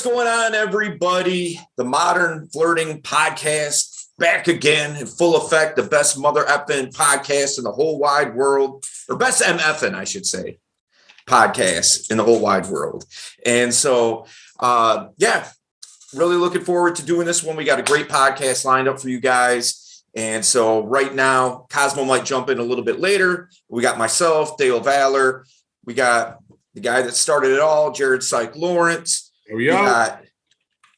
What's going on, everybody? The Modern Flirting Podcast back again in full effect. The best mother effing podcast in the whole wide world, or best MFing, I should say, podcast in the whole wide world. And so, really looking forward to doing this one. We got a great podcast lined up for you guys. And so right now, Cosmo might jump in a little bit later. We got myself, Dale Valor. We got the guy that started it all, Jared Syke Lawrence. We got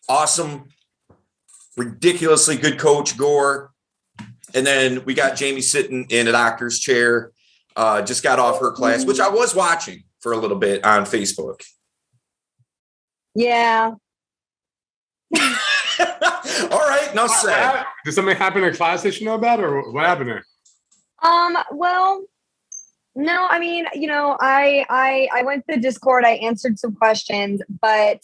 awesome, ridiculously good coach Gore. And then we got Jamie sitting in a doctor's chair. Just got off her class, which I was watching for a little bit on Facebook. Yeah. All right, no say. Did something happen in class that you know about, or what happened there? Well, no, I mean, I went to Discord, I answered some questions, but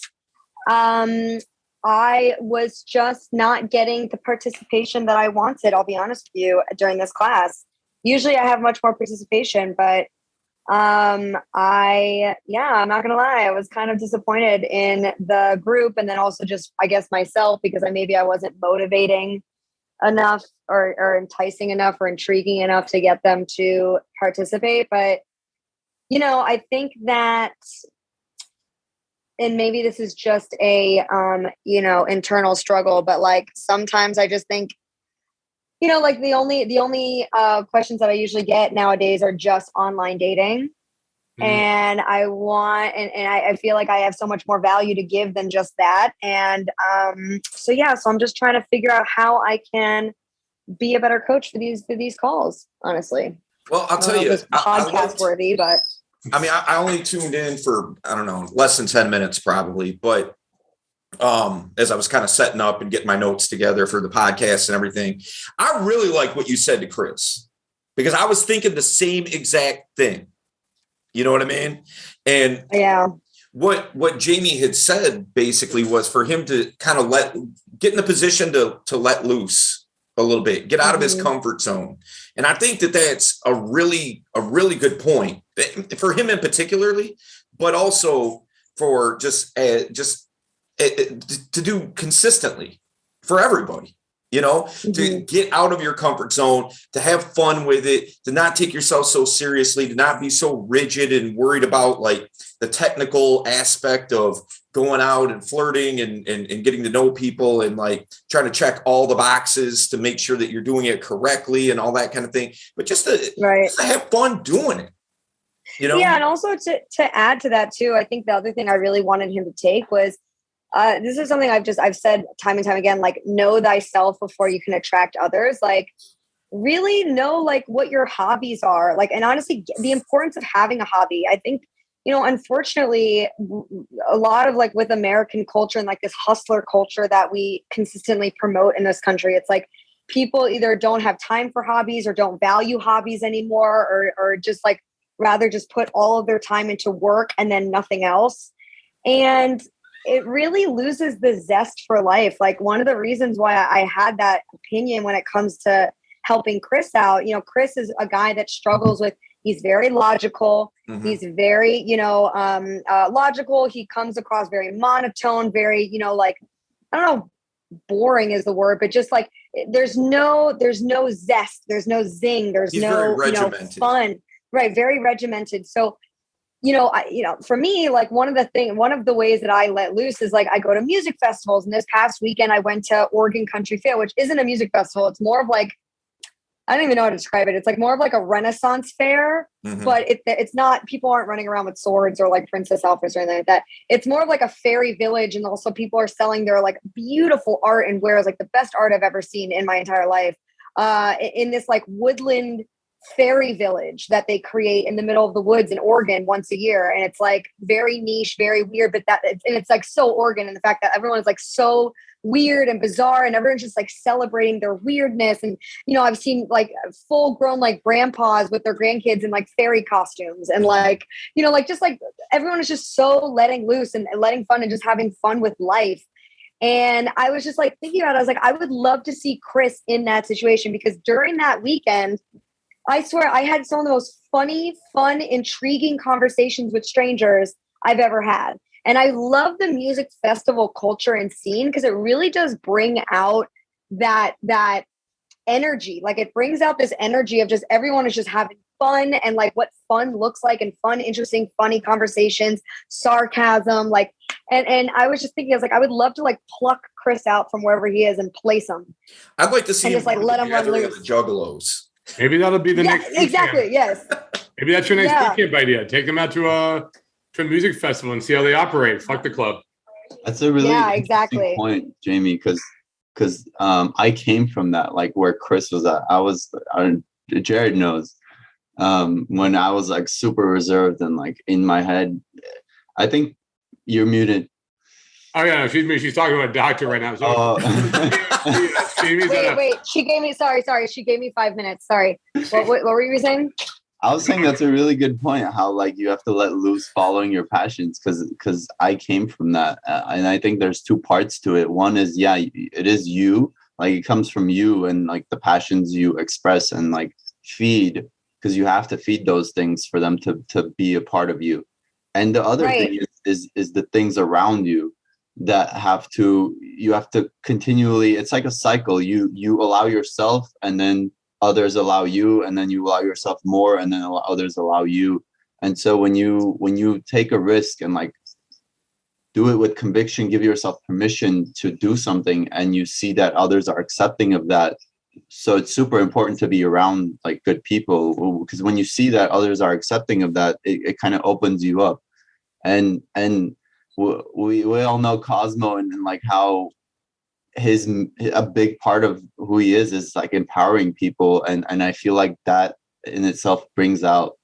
I was just not getting the participation that I wanted, I'll be honest with you, during this class. Usually I have much more participation, but I'm not gonna lie, I was kind of disappointed in the group, and then also just, I guess, myself, because I wasn't motivating enough or enticing enough or intriguing enough to get them to participate. But I think that, and maybe this is just a internal struggle, but like sometimes I just think, like the only questions that I usually get nowadays are just online dating. And I want, and I feel like I have so much more value to give than just that. And so I'm just trying to figure out how I can be a better coach for these calls, honestly. Well, I'll tell you, it's podcast worthy, but I mean, I only tuned in for, I don't know, less than 10 minutes probably, but as I was kind of setting up and getting my notes together for the podcast and everything, I really like what you said to Chris, because I was thinking the same exact thing. You know what I mean? And yeah, what Jamie had said basically was for him to kind of get in the position to let loose a little bit, get out of his comfort zone. And I think that that's a really good point for him in particularly, but also for just to do consistently for everybody. To get out of your comfort zone, to have fun with it, to not take yourself so seriously, to not be so rigid and worried about like the technical aspect of going out and flirting and getting to know people and like trying to check all the boxes to make sure that you're doing it correctly and all that kind of thing. But just to have fun doing it. Yeah, and also to add to that too, I think the other thing I really wanted him to take was, this is something I've said time and time again, like, know thyself before you can attract others. Like, really know like what your hobbies are, like, and honestly, the importance of having a hobby. I think, unfortunately, a lot of like with American culture and like this hustler culture that we consistently promote in this country, it's like people either don't have time for hobbies or don't value hobbies anymore, or just like rather just put all of their time into work and then nothing else. And it really loses the zest for life. Like, one of the reasons why I had that opinion when it comes to helping Chris out, Chris is a guy that struggles with, he's very logical. He's very, logical. He comes across very monotone, very, like, I don't know, boring is the word, but just like, there's no zest. There's no zing. There's no fun. Right. Very regimented. So, for me, like one of the ways that I let loose is like, I go to music festivals, and this past weekend I went to Oregon Country Fair, which isn't a music festival. It's more of like, I don't even know how to describe it. It's like more of like a Renaissance fair, but it's not, people aren't running around with swords or like Princess outfits or anything like that. It's more of like a fairy village. And also people are selling their like beautiful art and wares, like the best art I've ever seen in my entire life, in this like woodland fairy village that they create in the middle of the woods in Oregon once a year. And it's like very niche, very weird, but it's like so Oregon, and the fact that everyone's like so weird and bizarre, and everyone's just like celebrating their weirdness. And I've seen like full grown like grandpas with their grandkids in like fairy costumes, and like like just like everyone is just so letting loose and letting fun and just having fun with life. And I was just like thinking about it, I was like, I would love to see Chris in that situation, because during that weekend, I swear I had some of the most funny, fun, intriguing conversations with strangers I've ever had. And I love the music festival culture and scene because it really does bring out that energy. Like it brings out this energy of just everyone is just having fun and like what fun looks like and fun, interesting, funny conversations, sarcasm, like and I was just thinking, I was like, I would love to like pluck Chris out from wherever he is and place him. I'd like to see And him just like let him run gathering of loose. the Juggalos. Maybe that'll be the next. Exactly. Camp. Yes. Maybe that's your next Yeah. boot camp idea. Take them out to a music festival and see how they operate. Fuck the club. That's a really interesting exactly. point, Jamie, because I came from that, like where Chris was at. Jared knows, when I was like super reserved and like in my head. I think you're muted. Oh yeah, she's talking about a doctor right now. So Wait. She gave me She gave me 5 minutes. Sorry. What were you saying? I was saying that's a really good point. How like you have to let loose following your passions, because I came from that, and I think there's two parts to it. One is it is you, like it comes from you and like the passions you express and like feed, because you have to feed those things for them to be a part of you. And the other thing is the things around you that you have to continually, it's like a cycle. You allow yourself, and then others allow you, and then you allow yourself more, and then others allow you. And so when you take a risk and like do it with conviction, give yourself permission to do something, and you see that others are accepting of that. So it's super important to be around like good people, because when you see that others are accepting of that, it kind of opens you up. And we all know Cosmo and like how a big part of who he is like empowering people, and I feel like that in itself brings out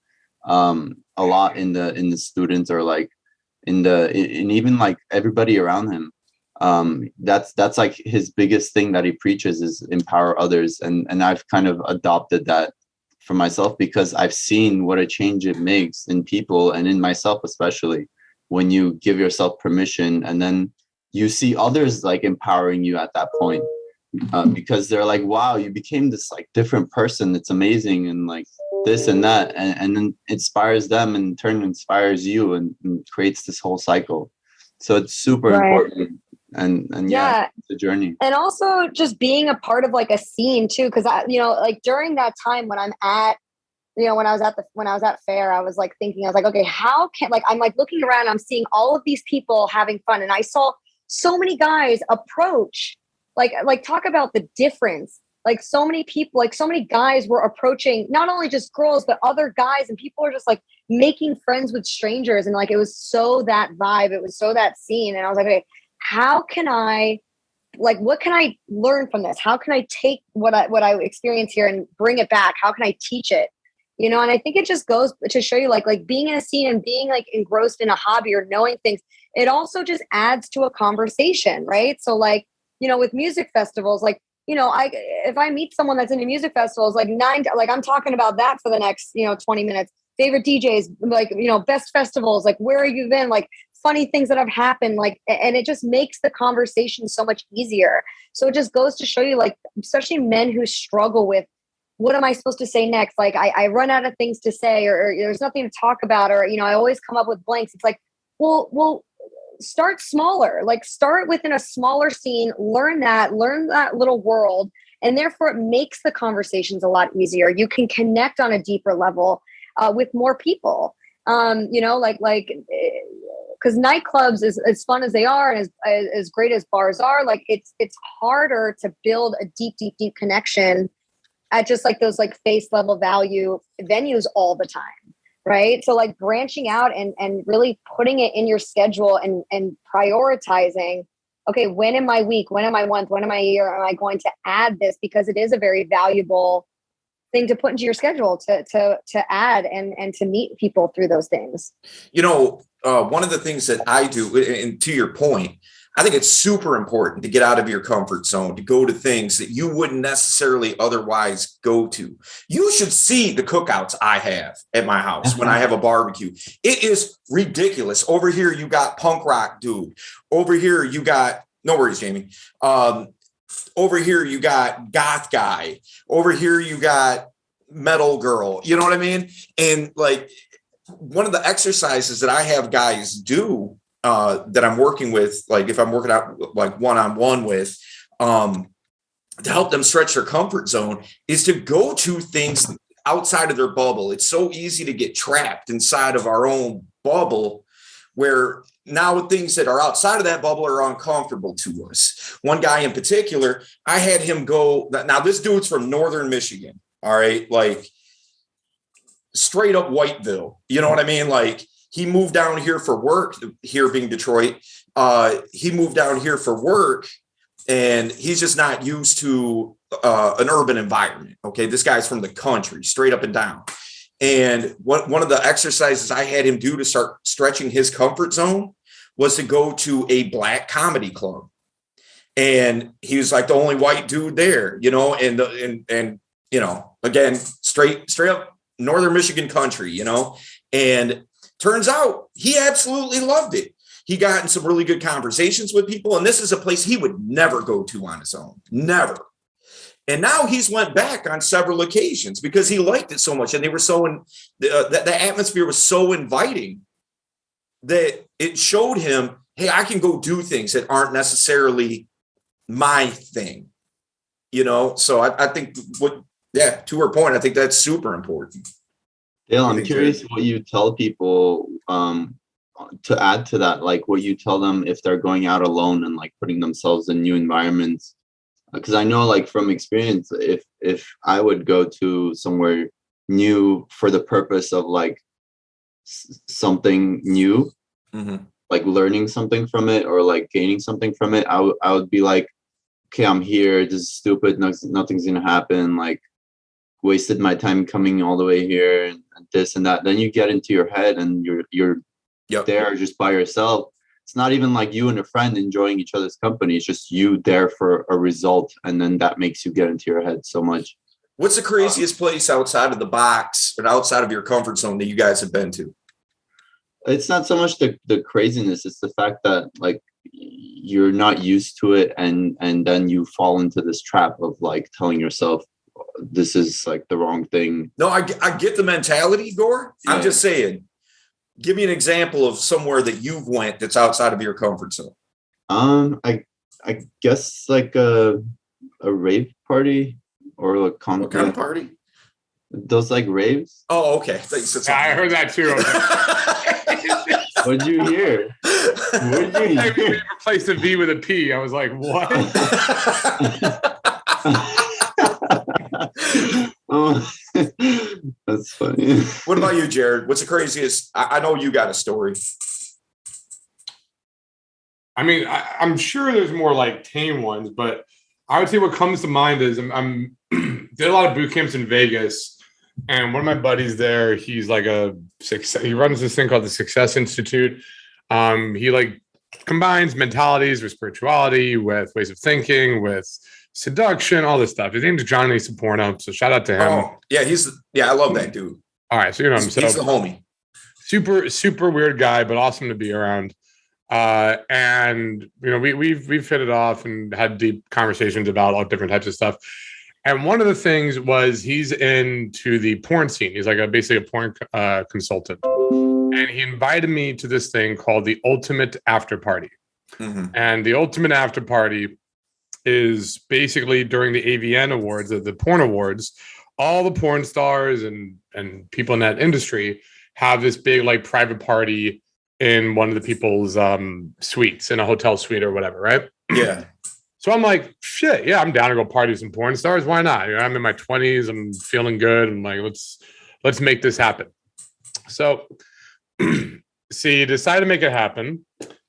a lot in the students, or like in even like everybody around him. That's like his biggest thing that he preaches is empower others, and I've kind of adopted that for myself, because I've seen what a change it makes in people and in myself, especially when you give yourself permission, and then you see others like empowering you at that point, because they're like, wow, you became this like different person. It's amazing. And like this and that, and then inspires them, and in turn inspires you, and creates this whole cycle. So it's super important. And it's a journey. And also just being a part of like a scene too. Cause like during that time when I'm at, when I was at fair, I was like thinking, I was like, okay, how can, like, I'm like looking around, I'm seeing all of these people having fun. And I saw so many guys approach, like talk about the difference. Like so many people, like so many guys were approaching not only just girls, but other guys, and people are just like making friends with strangers. And like, it was so that vibe. It was so that scene. And I was like, okay, how can I, like, what can I learn from this? How can I take what I experience here and bring it back? How can I teach it? And I think it just goes to show you like being in a scene and being like engrossed in a hobby or knowing things, it also just adds to a conversation, right? So like, with music festivals, like, if I meet someone that's into music festivals, like I'm talking about that for the next, 20 minutes, favorite DJs, like, best festivals, like, where have you been? Like funny things that have happened, like, and it just makes the conversation so much easier. So it just goes to show you, like, especially men who struggle with, what am I supposed to say next? Like I run out of things to say, or there's nothing to talk about, or, I always come up with blanks. It's like, well, start smaller, like start within a smaller scene, learn that little world. And therefore it makes the conversations a lot easier. You can connect on a deeper level with more people, because nightclubs, as fun as they are, and as great as bars are, like it's harder to build a deep connection at just like those like face level value venues all the time. Right. So like branching out and really putting it in your schedule and prioritizing, okay, when in my week, when in my month, when in my year am I going to add this? Because it is a very valuable thing to put into your schedule to add and to meet people through those things. One of the things that I do, and to your point, I think it's super important to get out of your comfort zone, to go to things that you wouldn't necessarily otherwise go to. You should see the cookouts I have at my house when I have a barbecue. It is ridiculous. Over here, you got punk rock dude. Over here, you got, no worries, Jamie. Over here, you got goth guy. Over here, you got metal girl. You know what I mean? And like, one of the exercises that I have guys do that I'm working with, like if I'm working out like one-on-one with, to help them stretch their comfort zone, is to go to things outside of their bubble. It's so easy to get trapped inside of our own bubble, where now things that are outside of that bubble are uncomfortable to us. One guy in particular, I had him go, now this dude's from Northern Michigan. All right. Like straight up Whiteville. You know what I mean? Like he moved down here for work, here being Detroit. He moved down here for work, and he's just not used to an urban environment. Okay. This guy's from the country, straight up and down. And one of the exercises I had him do to start stretching his comfort zone was to go to a black comedy club. And he was like the only white dude there, you know, and you know, again, straight up Northern Michigan country, you know, and turns out he absolutely loved it. He got in some really good conversations with people. And this is a place he would never go to on his own. Never. And now he's went back on several occasions because he liked it so much. And they were the atmosphere was so inviting that it showed him, hey, I can go do things that aren't necessarily my thing, you know? So I think to her point, I think that's super important. Dale, I'm curious what you tell people to add to that, like what you tell them if they're going out alone and like putting themselves in new environments. Because I know, like from experience, if I would go to somewhere new for the purpose of like something new, like learning something from it or like gaining something from it, I would be like, okay, I'm here. This is stupid. Nothing's gonna happen. Like, wasted my time coming all the way here and this and that. Then you get into your head and you're there just by yourself. It's not even like you and a friend enjoying each other's company. It's just you there for a result. And then that makes you get into your head so much. What's the craziest place outside of the box and outside of your comfort zone that you guys have been to? It's not so much the craziness. It's the fact that like you're not used to it. And then you fall into this trap of like telling yourself, this is like the wrong thing. No, I get the mentality, Gore. Yeah. I'm just saying, give me an example of somewhere that you've went that's outside of your comfort zone. I guess like a rave party or like what kind of party? Those like raves. Oh, okay. I heard that too. What'd you hear? We replaced a V with a P. I was like, what? Oh, that's funny. What about you, Jared? What's the craziest? I know you got a story. I mean, I'm sure there's more like tame ones, but I would say what comes to mind is I'm did a lot of boot camps in Vegas, and one of my buddies there, he's like he runs this thing called the Success Institute. He like combines mentalities with spirituality, with ways of thinking, with seduction, all this stuff. His name's Johnny Saporno, so shout out to him. Oh, yeah, I love that dude. All right, so you know him. He's the homie. Super weird guy, but awesome to be around. And you know, we've hit it off and had deep conversations about all different types of stuff. And one of the things was he's into the porn scene. He's like basically a porn consultant, and he invited me to this thing called the Ultimate After Party. And the Ultimate After Party is basically during the AVN Awards, the porn awards, all the porn stars and people in that industry have this big like private party in one of the people's suites, in a hotel suite or whatever, right? Yeah. So I'm like, shit, yeah, I'm down to go party with some porn stars. Why not? You know, I'm in my 20s. I'm feeling good. I'm like, let's make this happen. So see, decide to make it happen.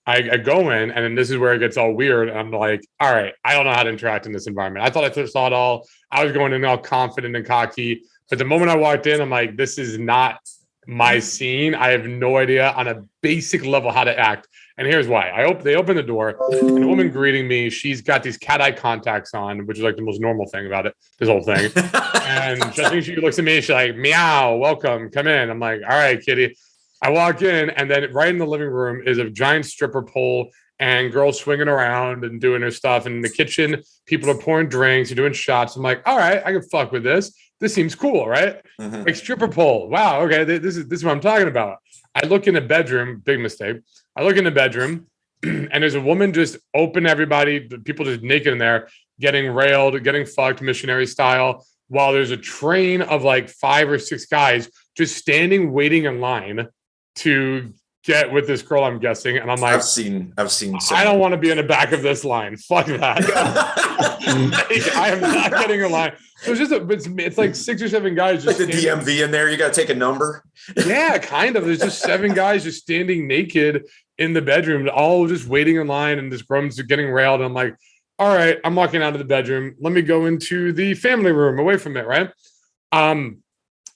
I go in, and then this is where it gets all weird. I'm like, all right, I don't know how to interact in this environment. I thought I saw it all. I was going in all confident and cocky. But the moment I walked in, I'm like, this is not my scene. I have no idea on a basic level how to act. And here's why. They open the door, and the woman greeting me, she's got these cat eye contacts on, which is like the most normal thing about it, this whole thing. And I think she looks at me, she's like, meow, welcome, come in. I'm like, all right, kitty. I walk in, and then right in the living room is a giant stripper pole and girls swinging around and doing their stuff. And in the kitchen, people are pouring drinks, they're doing shots. I'm like, all right, I can fuck with this. this seems cool, right? Mhm. Like stripper pole. Wow. Okay. This is what I'm talking about. I look in the bedroom, big mistake. I look in the bedroom and there's a woman just open everybody, people just naked in there, getting railed, getting fucked missionary style, while there's a train of like 5 or 6 guys just standing, waiting in line to get with this girl, I'm guessing. And I'm like, I've seen. I don't want to be in the back of this line. Fuck that. Like, I am not getting a line. So it's just it's like 6 or 7 guys like just the DMV in there. You got to take a number. yeah, kind of. There's just 7 guys just standing naked in the bedroom, all just waiting in line, and this girl's getting railed. And I'm like, all right, I'm walking out of the bedroom. Let me go into the family room away from it, right?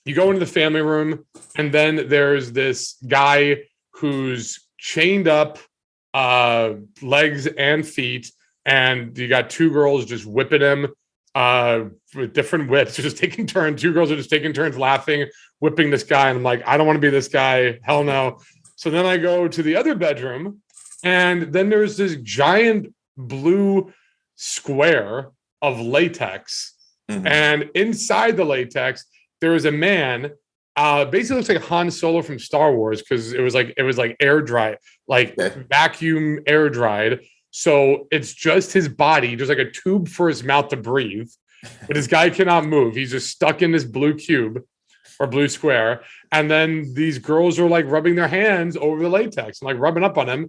You go into the family room, and then there's this guy who's chained up, legs and feet, and you got 2 girls just whipping him with different whips. They're just taking turns. 2 girls are just taking turns laughing, whipping this guy. And I'm like, I don't want to be this guy. Hell no. So then I go to the other bedroom, and then there's this giant blue square of latex. Mhm. And inside the latex, there is a man. Basically looks like Han Solo from Star Wars, because it was like air dry, like vacuum air dried. So it's just his body. There's like a tube for his mouth to breathe, but this guy cannot move. He's just stuck in this blue cube or blue square. And then these girls are like rubbing their hands over the latex and like rubbing up on him.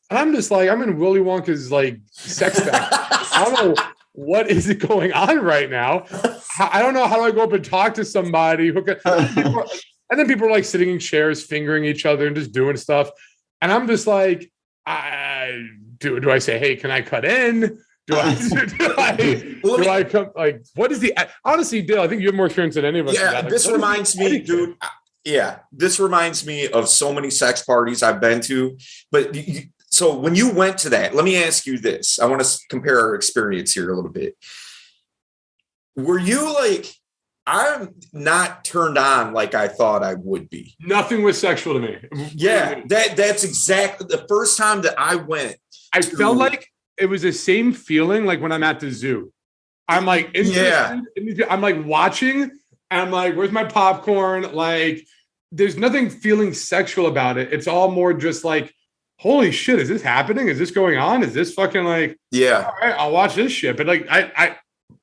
And I'm just like, I'm in Willy Wonka's like sex factory. I don't know what is it going on right now. I don't know how do I go up and talk to somebody who can, and then people are like sitting in chairs, fingering each other and just doing stuff. And I'm just like, do I say, hey, can I cut in? Do I come? Like, what is the honestly, Dale? I think you have more experience than any of us. Yeah, like, this reminds me, dude. Yeah, this reminds me of so many sex parties I've been to. But so when you went to that, let me ask you this. I want to compare our experience here a little bit. Were you like, I'm not turned on like I thought I would be? Nothing was sexual to me. Yeah, that's exactly the first time that I went. I felt like it was the same feeling like when I'm at the zoo. I'm like, I'm like watching, and I'm like, where's my popcorn? Like, there's nothing feeling sexual about it. It's all more just like, holy shit, is this happening? Is this going on? Is this fucking like, yeah, all right, I'll watch this shit. But like, I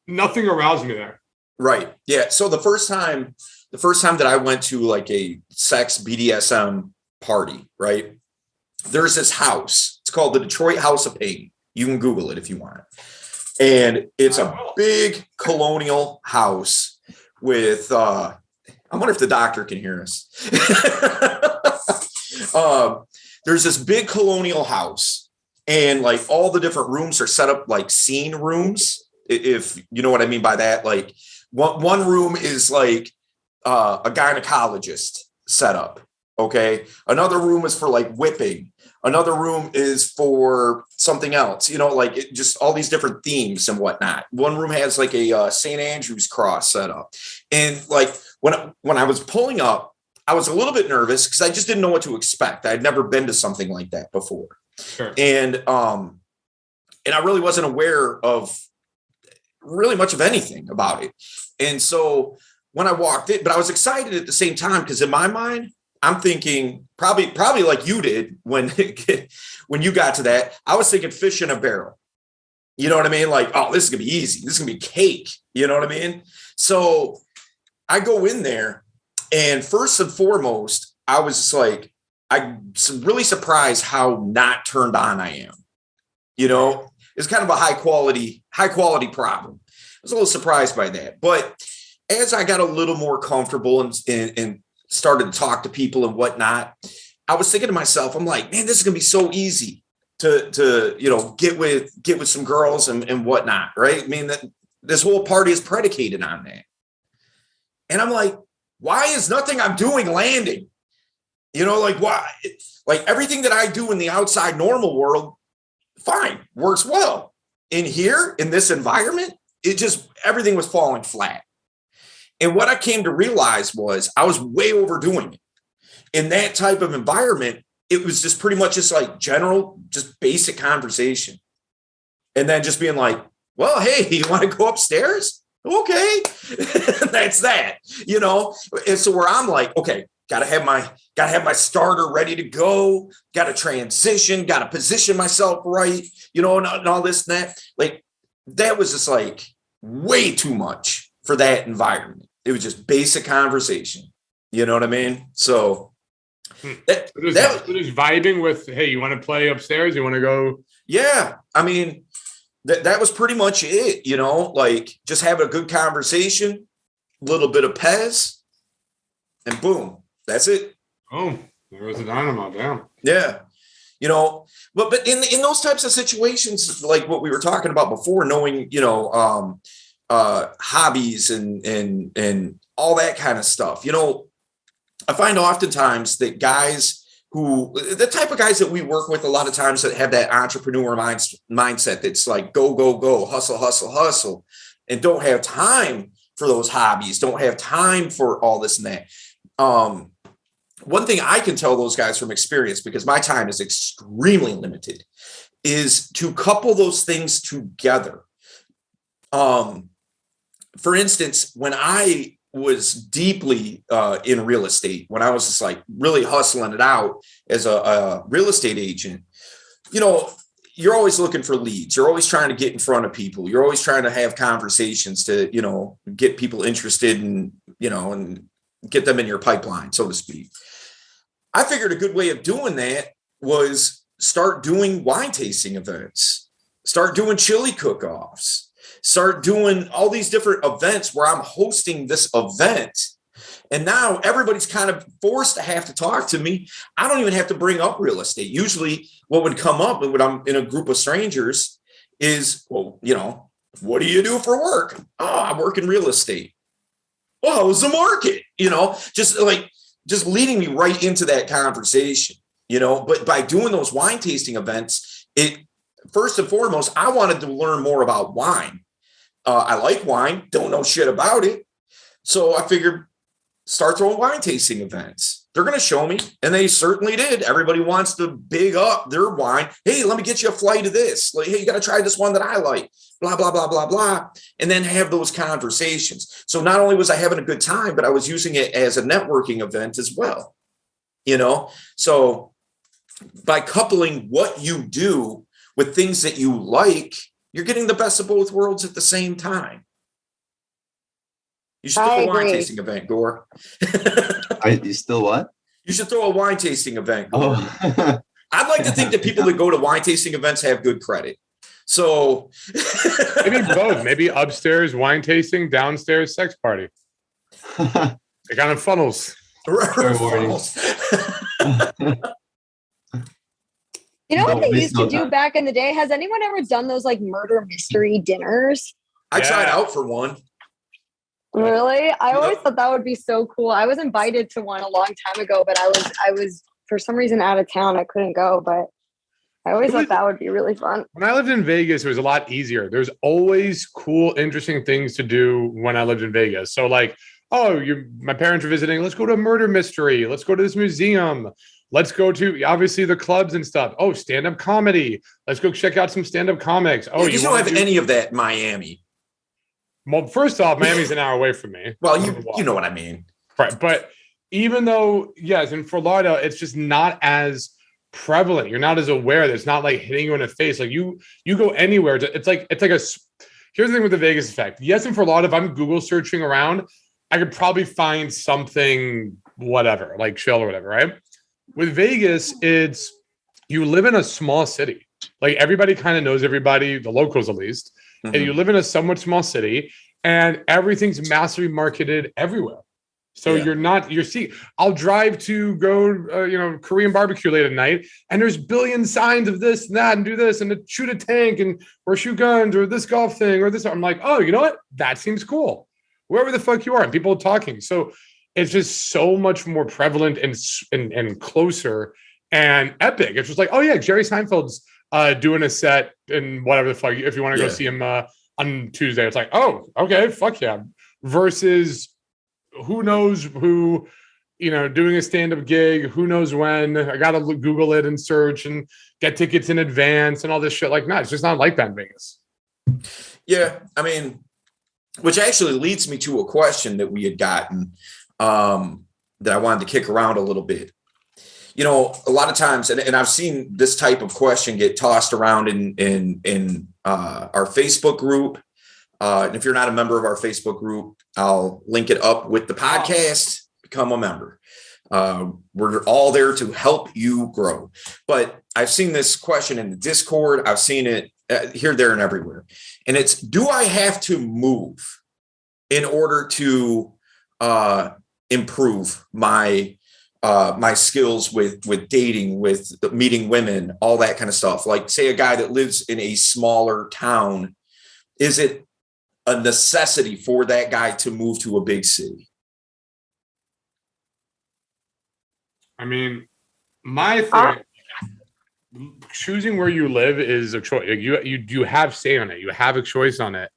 nothing aroused me there. Right. Yeah. So the first time that I went to like a sex BDSM party, right? There's this house. It's called the Detroit House of Pain. You can Google it if you want. And it's a big colonial house with, I wonder if the doctor can hear us. There's this big colonial house, and like all the different rooms are set up like scene rooms. If you know what I mean by that, like one room is like a gynecologist setup. Okay. Another room is for like whipping. Another room is for something else, like just all these different themes and whatnot. One room has like a St. Andrew's cross set up. And like when I was pulling up, I was a little bit nervous because I just didn't know what to expect. I'd never been to something like that before. Sure. And I really wasn't aware of really much of anything about it. And so when I walked in, but I was excited at the same time, because in my mind, I'm thinking probably like you did when you got to that. I was thinking fish in a barrel. You know what I mean? Like, oh, this is gonna be easy. This is gonna be cake. You know what I mean? So I go in there, and first and foremost, I was just like, I'm really surprised how not turned on I am. It's kind of a high quality problem. I was a little surprised by that, but as I got a little more comfortable and started to talk to people and whatnot, I was thinking to myself, I'm like, man, this is gonna be so easy to get with some girls and whatnot, right? I mean, that this whole party is predicated on that. And I'm like, why is nothing I'm doing landing? Like why? Like everything that I do in the outside normal world, fine, works well. In here, in this environment, everything was falling flat. And what I came to realize was I was way overdoing it. In that type of environment, it was just pretty much just like general, just basic conversation. And then just being like, well, hey, you want to go upstairs? Okay. That's that, you know? And so where I'm like, okay, gotta have my starter ready to go, gotta transition, gotta position myself right, you know, and all this and that. Like, that was just like way too much for that environment. It was just basic conversation. You know what I mean? So that was vibing with, hey, you want to play upstairs? You want to go? Yeah. I mean, that was pretty much it, you know, like just have a good conversation, a little bit of Pez, and boom, that's it. Oh, there was a dynamo down. Yeah. You know, but in those types of situations, like what we were talking about before, knowing, you know, hobbies and all that kind of stuff, you know, I find oftentimes that guys the type of guys that we work with a lot of times that have that entrepreneur mindset that's like, go, go, go, hustle, hustle, hustle, and don't have time for those hobbies, don't have time for all this and that. One thing I can tell those guys from experience, because my time is extremely limited, is to couple those things together. For instance, when I was deeply in real estate, when I was just like really hustling it out as a real estate agent, you know, you're always looking for leads. You're always trying to get in front of people. You're always trying to have conversations to, you know, get people interested and, you know, and get them in your pipeline, so to speak. I figured a good way of doing that was start doing wine tasting events, start doing chili cook-offs, start doing all these different events where I'm hosting this event. And now everybody's kind of forced to have to talk to me. I don't even have to bring up real estate. Usually what would come up when I'm in a group of strangers is, well, you know, what do you do for work? Oh, I work in real estate. Well, how's the market? You know, just leading me right into that conversation, you know. But by doing those wine tasting events, it first and foremost, I wanted to learn more about wine. I like wine, don't know shit about it. So I figured start throwing wine tasting events. They're going to show me. And they certainly did. Everybody wants to big up their wine. Hey, let me get you a flight of this. Like, hey, you got to try this one that I like, blah, blah, blah, blah, blah. And then have those conversations. So not only was I having a good time, but I was using it as a networking event as well. You know, so by coupling what you do with things that you like, you're getting the best of both worlds at the same time. You should throw a wine tasting event, Gore. You still what? You should throw a wine tasting event, Gore. Oh. I'd like to think that people that go to wine tasting events have good credit. So maybe both. Maybe upstairs wine tasting, downstairs sex party. It kind of funnels. You know what they used to do back in the day? Has anyone ever done those like murder mystery dinners? I tried out for one. Really? I always thought that would be so cool. I was invited to one a long time ago, but I was for some reason out of town. I couldn't go, but I always thought that would be really fun. When I lived in Vegas, it was a lot easier. There's always cool, interesting things to do when I lived in Vegas. So like, oh, my parents are visiting. Let's go to a murder mystery. Let's go to this museum. Let's go to, obviously, the clubs and stuff. Oh, stand-up comedy. Let's go check out some stand-up comics. Oh, you don't have any of that in Miami. Well, first off, Miami's an hour away from me. Well, you know what I mean. Right. But even though, yes, in Fort Lauderdale, it's just not as prevalent. You're not as aware. It's not like hitting you in the face. Like you go anywhere. It's like here's the thing with the Vegas effect. Yes, in Fort Lauderdale, if I'm Google searching around, I could probably find something, whatever, like chill or whatever, right? With Vegas, it's you live in a small city. Like everybody kind of knows everybody, the locals at least. Mm-hmm. And you live in a somewhat small city and everything's massively marketed everywhere. So you're seeing, I'll drive to go, Korean barbecue late at night and there's billion signs of this and that and do this and shoot a tank and or shoot guns or this golf thing or this. I'm like, oh, you know what? That seems cool. Wherever the fuck you are and people are talking. So it's just so much more prevalent and closer and epic. It's just like, oh yeah, Jerry Seinfeld's doing a set and whatever the fuck. If you want to go see him on Tuesday, it's like, oh, okay, fuck yeah. Versus who knows who, doing a stand-up gig, who knows when. I got to Google it and search and get tickets in advance and all this shit. Like, no, it's just not like that in Vegas. Yeah, I mean, which actually leads me to a question that we had gotten that I wanted to kick around a little bit. You know, a lot of times, and I've seen this type of question get tossed around in our Facebook group. And if you're not a member of our Facebook group, I'll link it up with the podcast. Become a member. We're all there to help you grow. But I've seen this question in the Discord. I've seen it here, there, and everywhere. And it's, do I have to move in order to improve my my skills with dating, with meeting women, all that kind of stuff? Like, say a guy that lives in a smaller town, is it a necessity for that guy to move to a big city? I mean, my thing, choosing where you live is a choice. Like you have say on it. You have a choice on it.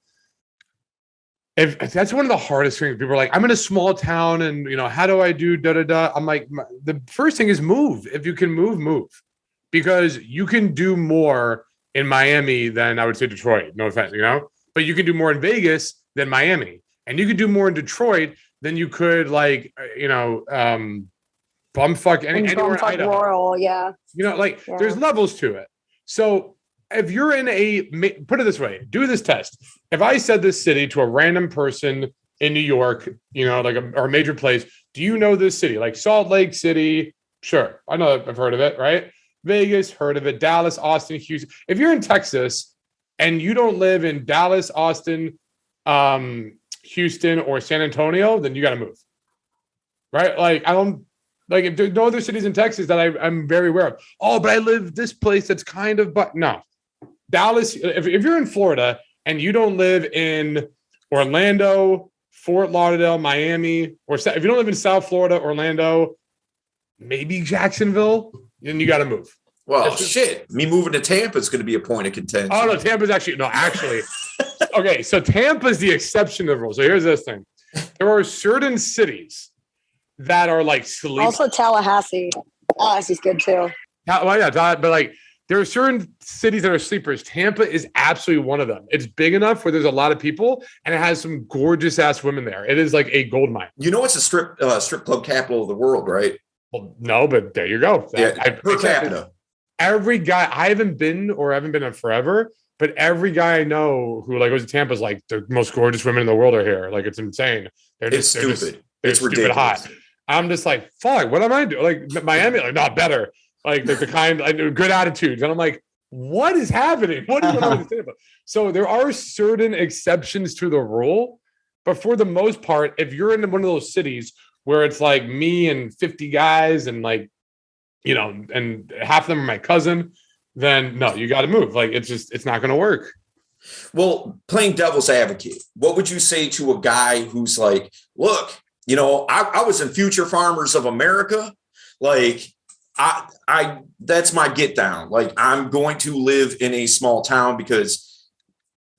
If that's one of the hardest things. People are like, I'm in a small town, and how do I do da da da? I'm like, the first thing is move. If you can move, because you can do more in Miami than, I would say, Detroit. No offense, but you can do more in Vegas than Miami, and you can do more in Detroit than you could bumfuck anywhere in Idaho. Rural, yeah. There's levels to it. So if you're in put it this way, do this test. If I said this city to a random person in New York, or a major place, do you know this city? Like Salt Lake City, sure. I know, I've heard of it, right? Vegas, heard of it. Dallas, Austin, Houston. If you're in Texas and you don't live in Dallas, Austin, Houston, or San Antonio, then you got to move. Right? If there's no other cities in Texas that I'm very aware of. Oh, but I live this place that's no. Dallas, if you're in Florida and you don't live in Orlando, Fort Lauderdale, Miami, or if you don't live in South Florida, Orlando, maybe Jacksonville, then you got to move. Well, me moving to Tampa is going to be a point of contention. Oh, no, Tampa's actually. Okay, so Tampa's the exception to the rule. So here's this thing. There are certain cities that are like sleep. Also Tallahassee. Tallahassee's good too. Well, yeah, but there are certain cities that are sleepers. Tampa is absolutely one of them. It's big enough where there's a lot of people, and it has some gorgeous ass women there. It is like a gold mine. It's a strip club capital of the world, right? Well, no, but there you go. Yeah, per capita. Every guy, I haven't been in forever, but every guy I know who goes to Tampa is like, the most gorgeous women in the world are here. Like, it's insane. It's stupid. It's stupid ridiculous. Hot. I'm just like, fuck, what am I doing? Like Miami, not better. The kind, good attitudes. And I'm like, what is happening? What is going on with Tampa? So there are certain exceptions to the rule, but for the most part, if you're in one of those cities where it's like me and 50 guys and and half of them are my cousin, then no, you got to move. It's not going to work. Well, playing devil's advocate, what would you say to a guy who's like, look, I was in Future Farmers of America. That's my get down. I'm going to live in a small town because,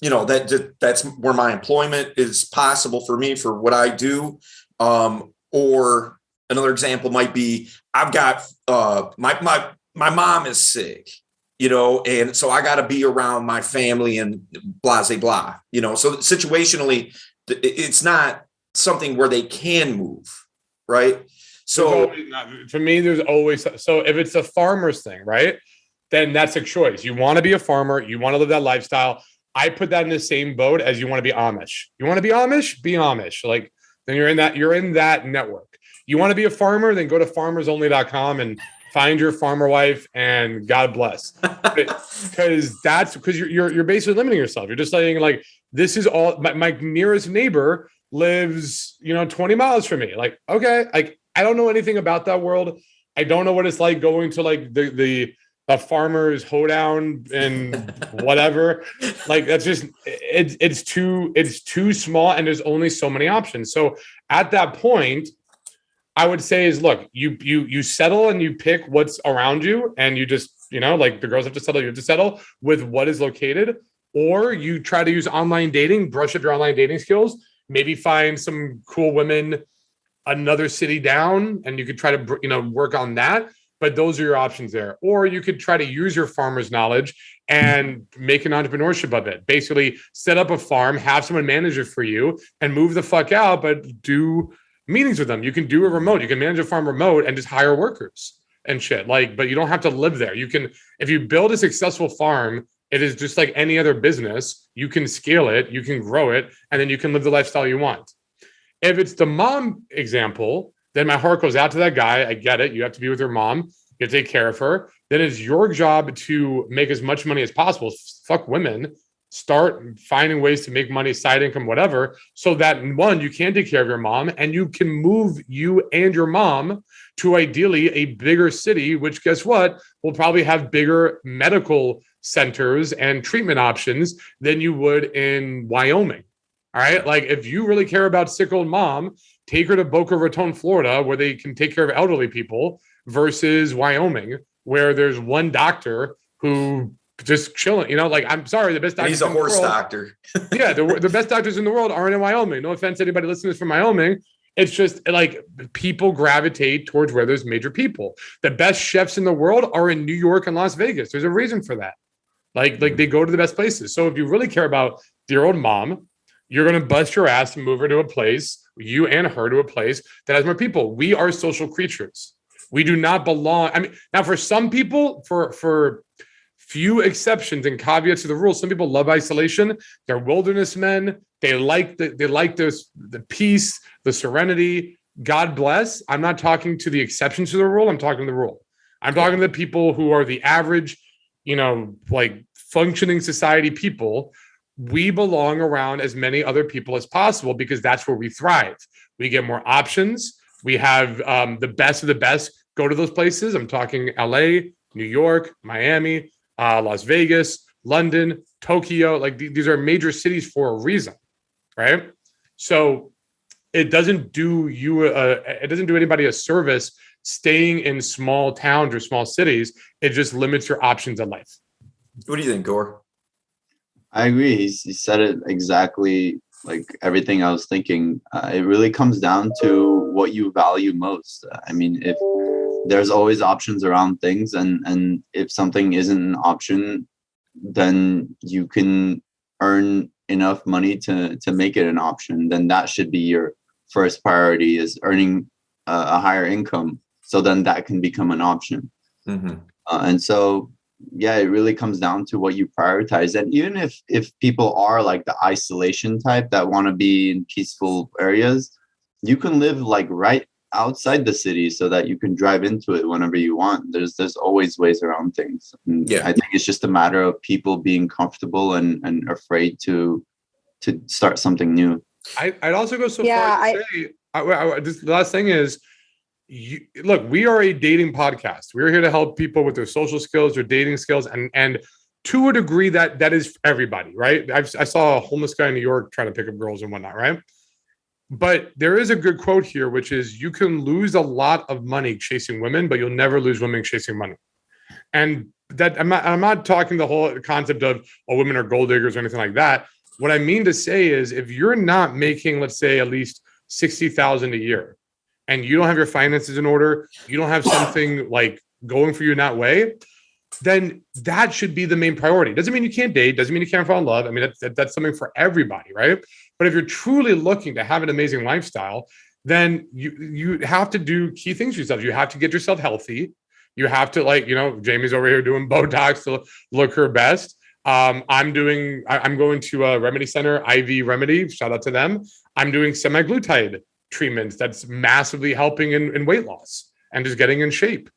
that's where my employment is possible for me for what I do. Or another example might be, I've got my mom is sick, and so I got to be around my family and blah, blah, blah, so situationally, it's not something where they can move, right? So for me, there's always, so if it's a farmer's thing, right, then that's a choice. You want to be a farmer, you want to live that lifestyle. I put that in the same boat as you want to be Amish. You want to be Amish? Be Amish. Then you're in that network. You want to be a farmer? Then go to farmersonly.com and find your farmer wife, and God bless. Because you're basically limiting yourself. You're just saying, this is all, my nearest neighbor lives, 20 miles from me. Okay, I don't know anything about that world. I don't know what it's like going to the farmer's hoedown and whatever. That's just, it's too small, and there's only so many options. So at that point, I would say is, look, you settle and you pick what's around you, and you just, the girls have to settle, you have to settle with what is located, or you try to use online dating, brush up your online dating skills, maybe find some cool women another city down, and you could try to, work on that. but those are your options there. Or you could try to use your farmer's knowledge and make an entrepreneurship of it. Basically, set up a farm, have someone manage it for you, and move the fuck out, but do meetings with them. You can do it remote. You can manage a farm remote and just hire workers and shit. Like, but you don't have to live there. You can, if you build a successful farm, it is just like any other business. You can scale it, you can grow it, and then you can live the lifestyle you want. If it's the mom example, then my heart goes out to that guy. I get it. You have to be with your mom. You take care of her. Then it's your job to make as much money as possible. Fuck women. Start finding ways to make money, side income, whatever, so that one, you can take care of your mom and you can move you and your mom to ideally a bigger city, which guess what? Will probably have bigger medical centers and treatment options than you would in Wyoming. All right. Like if you really care about sick old mom, take her to Boca Raton, Florida, where they can take care of elderly people versus Wyoming, where there's one doctor who just chilling, like, I'm sorry, the best doctor. He's a horse doctor. Yeah. The best doctors in the world aren't in Wyoming. No offense to anybody listening from Wyoming. It's just like people gravitate towards where there's major people. The best chefs in the world are in New York and Las Vegas. There's a reason for that. Like they go to the best places. So if you really care about your old mom, you're going to bust your ass and move her to a place, you and her to a place that has more people. We are social creatures. We do not belong. I mean, now for some people, for few exceptions and caveats to the rule, some people love isolation. They're wilderness men. They like the peace, the serenity. God bless. I'm not talking to the exceptions to the rule. I'm talking to the rule. I'm talking to the people who are the average, like functioning society people. We belong around as many other people as possible because that's where we thrive. We get more options. We have the best of the best go to those places. I'm talking LA, New York, Miami, Las Vegas, London, Tokyo. Like these are major cities for a reason, right? So it doesn't do anybody a service staying in small towns or small cities. It just limits your options in life. What do you think, Gore? I agree. He said it exactly like everything I was thinking. It really comes down to what you value most. I mean, if there's always options around things, and if something isn't an option, then you can earn enough money to make it an option. Then that should be your first priority, is earning a higher income. So then that can become an option. Mm-hmm. And so, yeah, it really comes down to what you prioritize. And even if people are like the isolation type that want to be in peaceful areas, you can live like right outside the city so that you can drive into it whenever you want. There's always ways around things. And yeah, I think it's just a matter of people being comfortable and afraid to start something new. I'd also go so far to say, the last thing is, look, we are a dating podcast. We're here to help people with their social skills, their dating skills, and to a degree that is everybody, right? I saw a homeless guy in New York trying to pick up girls and whatnot, right? But there is a good quote here, which is, you can lose a lot of money chasing women, but you'll never lose women chasing money. And that I'm not talking the whole concept of women are gold diggers or anything like that. What I mean to say is, if you're not making, let's say, at least $60,000 a year, and you don't have your finances in order, you don't have something like going for you in that way, then that should be the main priority. Doesn't mean you can't date, doesn't mean you can't fall in love. I mean, that's something for everybody, right? But if you're truly looking to have an amazing lifestyle, then you have to do key things for yourself. You have to get yourself healthy. You have to, Jamie's over here doing Botox to look her best. I'm going to a Remedy Center, IV Remedy, shout out to them. I'm doing semaglutide treatments that's massively helping in weight loss and just getting in shape.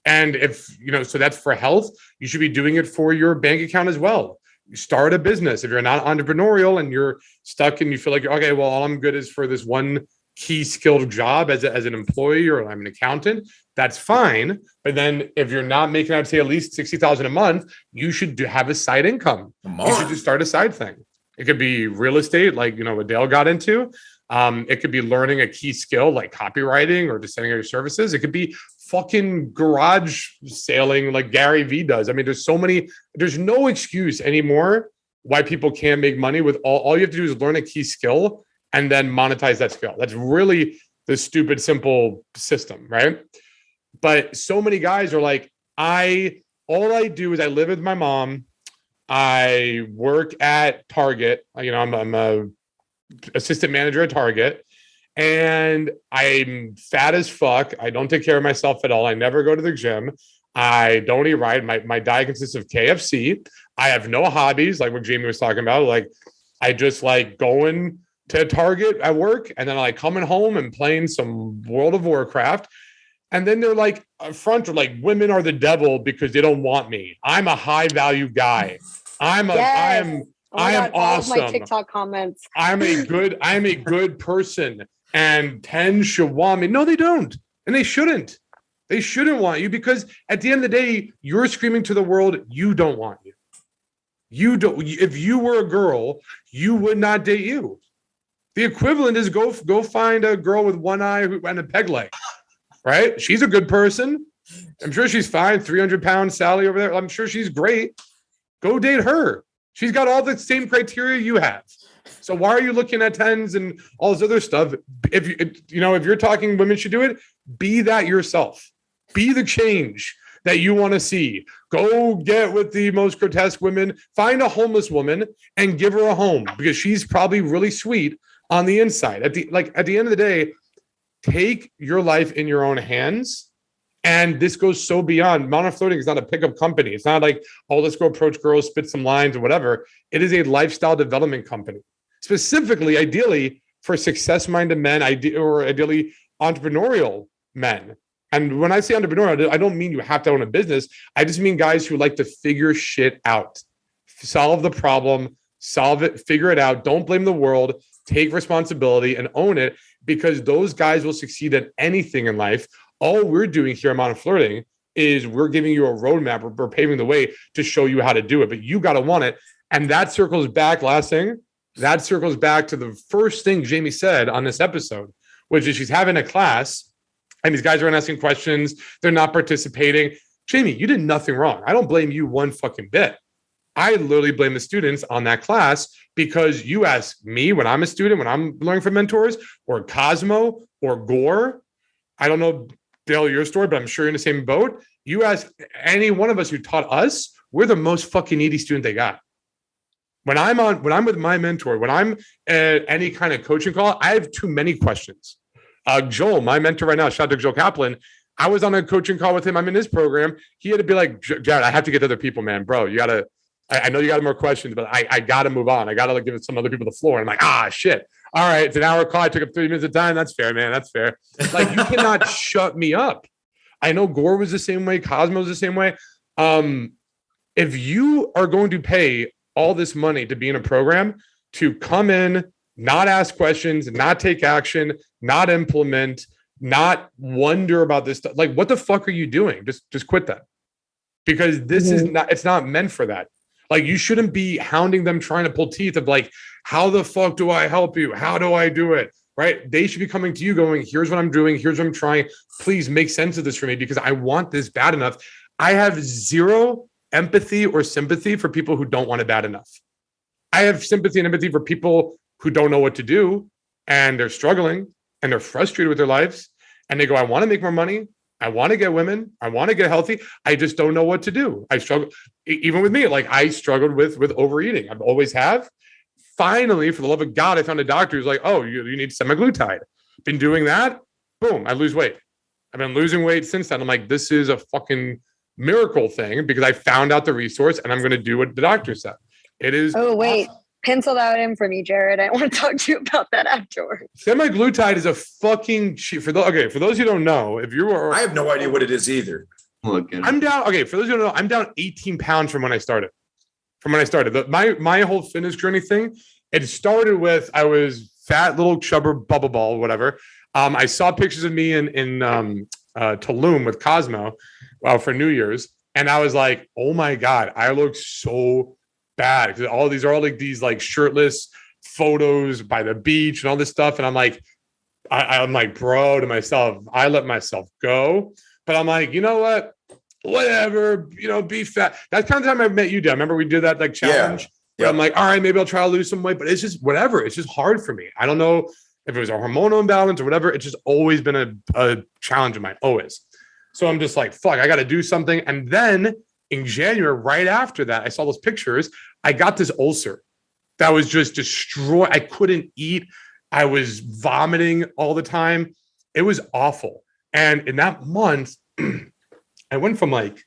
And if, so that's for health, you should be doing it for your bank account as well. You start a business. If you're not entrepreneurial and you're stuck and you feel like, okay, well, all I'm good is for this one key skilled job as an employee, or I'm an accountant, that's fine. But then if you're not making, I'd say, at least $60,000 a month, you should have a side income. You should just start a side thing. It could be real estate, like, what Dale got into. It could be learning a key skill like copywriting or just sending out your services. It could be fucking garage sailing like Gary Vee does. I mean, there's no excuse anymore why people can't make money with all you have to do is learn a key skill and then monetize that skill. That's really the stupid, simple system, right? But so many guys are like, all I do is I live with my mom. I work at Target. I'm a assistant manager at Target, and I'm fat as fuck. I don't take care of myself at all. I never go to the gym. I don't eat right. My diet consists of KFC. I have no hobbies, like what Jamie was talking about. Like, I just like going to Target at work, and then I like coming home and playing some World of Warcraft. And then they're like front like women are the devil because they don't want me. I'm a high value guy. I am awesome. All of my TikTok comments. I'm a good person, and 10 should want me. No, they don't. And they shouldn't. They shouldn't want you, because at the end of the day, you're screaming to the world, you don't want you. You don't. If you were a girl, you would not date you. The equivalent is go find a girl with one eye and a peg leg, right? She's a good person. I'm sure she's fine. 300-pound Sally over there. I'm sure she's great. Go date her. She's got all the same criteria you have. So why are you looking at 10s and all this other stuff? If you're talking women should do it, be that yourself. Be the change that you want to see. Go get with the most grotesque women. Find a homeless woman and give her a home, because she's probably really sweet on the inside. At the end of the day, take your life in your own hands. And this goes so beyond. Modern Flirting is not a pickup company. It's not like, oh, let's go approach girls, spit some lines or whatever. It is a lifestyle development company, specifically, ideally, for success-minded men, or ideally entrepreneurial men. And when I say entrepreneurial, I don't mean you have to own a business. I just mean guys who like to figure shit out, solve the problem, solve it, figure it out. Don't blame the world. Take responsibility and own it, because those guys will succeed at anything in life. All we're doing here at Modern Flirting is we're giving you a roadmap. We're paving the way to show you how to do it, but you got to want it. And that circles back, last thing, that circles back to the first thing Jamie said on this episode, which is she's having a class and these guys aren't asking questions. They're not participating. Jamie, you did nothing wrong. I don't blame you one fucking bit. I literally blame the students on that class, because you ask me when I'm a student, when I'm learning from mentors, or Cosmo or Gore. I don't know, Dale, your story, but I'm sure you're in the same boat. You ask any one of us who taught us, we're the most fucking needy student they got. When I'm with my mentor, when I'm at any kind of coaching call, I have too many questions. Joel, my mentor right now, shout out to Joel Kaplan. I was on a coaching call with him. I'm in his program. He had to be like, Jared, I have to get to other people, man. Bro, you got to, I know you got more questions, but I got to move on. I got to give some other people the floor. And I'm like, shit. All right, it's an hour call. I took up 30 minutes of time. That's fair, man. That's fair. Like, you cannot shut me up. I know Gore was the same way. Cosmo was the same way. If you are going to pay all this money to be in a program, to come in, not ask questions, not take action, not implement, not wonder about this stuff, like, what the fuck are you doing? Just quit that. Because this is not, it's not meant for that. Like, you shouldn't be hounding them, trying to pull teeth of like, how the fuck do I help you? How do I do it? Right? They should be coming to you going, here's what I'm doing. Here's what I'm trying. Please make sense of this for me, because I want this bad enough. I have zero empathy or sympathy for people who don't want it bad enough. I have sympathy and empathy for people who don't know what to do, and they're struggling and they're frustrated with their lives. And they go, I want to make more money. I want to get women. I want to get healthy. I just don't know what to do. I struggle. Even with me, like, I struggled with overeating. I always have. Finally, for the love of God, I found a doctor who's like, oh, you need semaglutide. Been doing that. Boom, I lose weight. I've been losing weight since then. I'm like, this is a fucking miracle thing, because I found out the resource and I'm going to do what the doctor said. It is. Oh, wait. Pencil that in for me, Jared. I want to talk to you about that afterwards. Semaglutide is a fucking cheat. For those who don't know, if you are, I have no idea what it is either. I'm down. Okay, for those who don't know, I'm down 18 pounds from when I started. My whole fitness journey thing, it started with, I was fat little chubber bubble ball, whatever. I saw pictures of me in Tulum with Cosmo for New Year's, and I was like, oh my God, I look so bad, because these are all like these like shirtless photos by the beach and all this stuff. And I'm like, I'm like, bro, to myself, I let myself go. But I'm like, you know what? Whatever, be fat. That's kind of the time I met you, Dan. Remember we did that like challenge? Yeah. I'm like, all right, maybe I'll try to lose some weight, but it's just whatever. It's just hard for me. I don't know if it was a hormonal imbalance or whatever. It's just always been a challenge of mine, always. So I'm just like, fuck, I got to do something. And then in January, right after that, I saw those pictures. I got this ulcer that was just destroyed. I couldn't eat. I was vomiting all the time. It was awful. And in that month, I went from like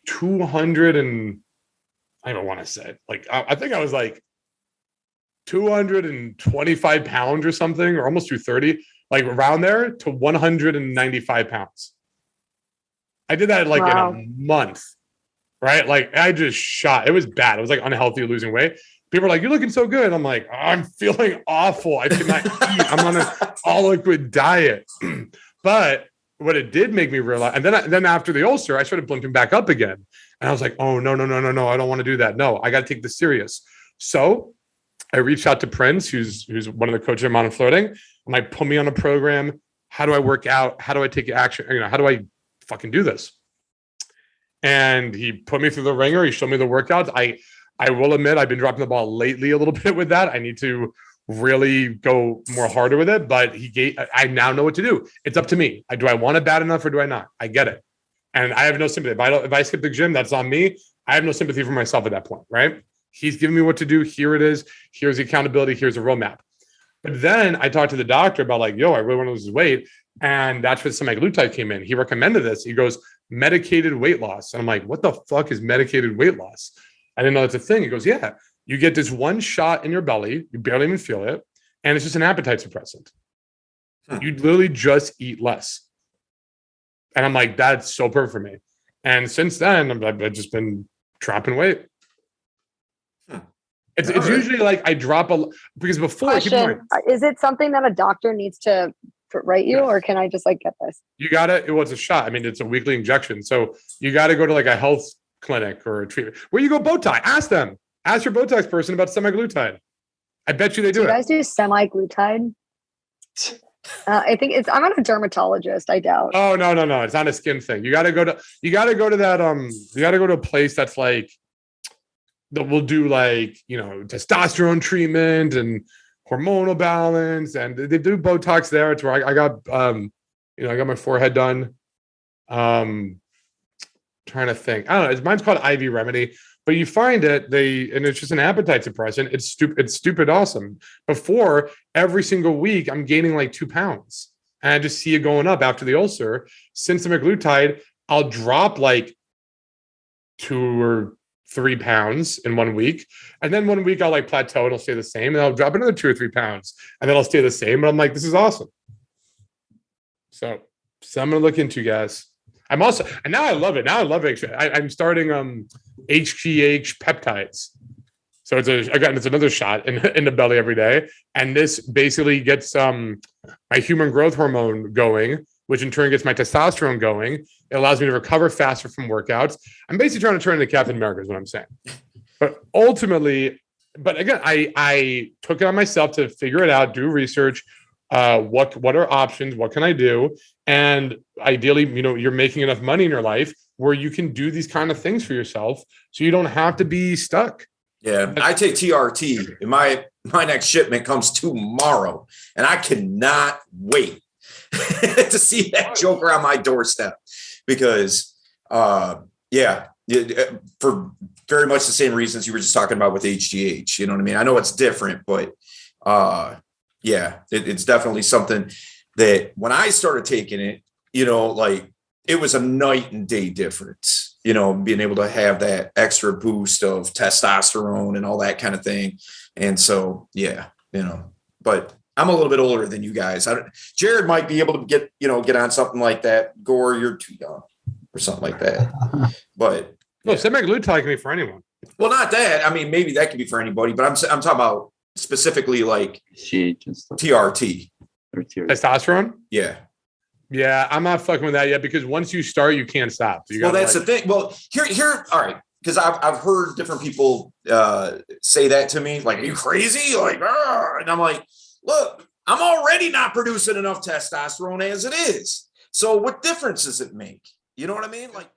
200 and I don't want to say it. Like, I think I was like 225 pounds or something, or almost 230, like around there, to 195 pounds. I did that like in a month, right? Like I just shot. It was bad. It was like unhealthy losing weight. People are like, "You're looking so good." I'm like, I'm feeling awful. I cannot eat. I'm on an all liquid diet. But what it did make me realize, and then after the ulcer, I started blimping back up again. And I was like, oh, no. I don't want to do that. No, I got to take this serious. So I reached out to Prince, who's one of the coaches I'm on in Flirting. I'm like, put me on a program. How do I work out? How do I take action? How do I fucking do this? And he put me through the ringer. He showed me the workouts. I will admit I've been dropping the ball lately a little bit with that. I need to really go more harder with it, but I now know what to do. It's up to me. Do I want it bad enough or do I not? I get it. And I have no sympathy. If I skip the gym, that's on me. I have no sympathy for myself at that point, right? He's giving me what to do. Here it is. Here's the accountability. Here's a roadmap. But then I talked to the doctor about like, yo, I really want to lose weight. And that's when semaglutide came in. He recommended this. He goes, medicated weight loss. And I'm like, what the fuck is medicated weight loss? I didn't know that's a thing. He goes, yeah, you get this one shot in your belly. You barely even feel it. And it's just an appetite suppressant. You literally just eat less. And I'm like, that's so perfect for me. And since then, I've just been dropping weight. It's usually like I drop because before. Question, is it something that a doctor needs to write you, or can I just like get this? You got it. It was a shot. I mean, it's a weekly injection. So you got to go to like a health clinic or a treatment where you go Botox. Ask them. Ask your Botox person about semaglutide. I bet you they do it. You guys do semaglutide? I think I'm not a dermatologist. I doubt. Oh no. It's not a skin thing. You got to go to that. You got to go to a place that's like that will do like, testosterone treatment and hormonal balance. And they do Botox there. It's where I got, I got my forehead done. Trying to think. I don't know. Mine's called IV Remedy, but you find it, and it's just an appetite suppressant. It's stupid awesome. Before, every single week, I'm gaining like 2 pounds. And I just see it going up after the ulcer. Since the semaglutide, I'll drop like 2 or 3 pounds in 1 week. And then 1 week I'll like plateau, it'll stay the same. And I'll drop another 2 or 3 pounds. And then I'll stay the same. But I'm like, this is awesome. So I'm going to look into, guys. And now I love it. Now I love it. I'm starting HGH peptides. So it's another shot in the belly every day. And this basically gets my human growth hormone going, which in turn gets my testosterone going. It allows me to recover faster from workouts. I'm basically trying to turn into Captain America is what I'm saying. But ultimately, again, I took it on myself to figure it out, do research. What are options? What can I do? And ideally, you're making enough money in your life where you can do these kind of things for yourself, so you don't have to be stuck. Yeah, I take TRT, and my next shipment comes tomorrow, and I cannot wait to see that joker on my doorstep because, for very much the same reasons you were just talking about with HGH. You know what I mean? I know it's different, but it's definitely something that when I started taking it, it was a night and day difference, being able to have that extra boost of testosterone and all that kind of thing. And so, but I'm a little bit older than you guys. Jared might be able to get on something like that. Gore, you're too young or something like that. But no, semaglutide can be for anyone. Well, not that. I mean, maybe that could be for anybody, but I'm talking about specifically like TRT. Testosterone? Yeah, I'm not fucking with that yet because once you start, you can't stop. So that's the thing. Well, here, all right, because I've heard different people say that to me, like, "Are you crazy?" Like, and I'm like, "Look, I'm already not producing enough testosterone as it is. So what difference does it make?" You know what I mean? Like.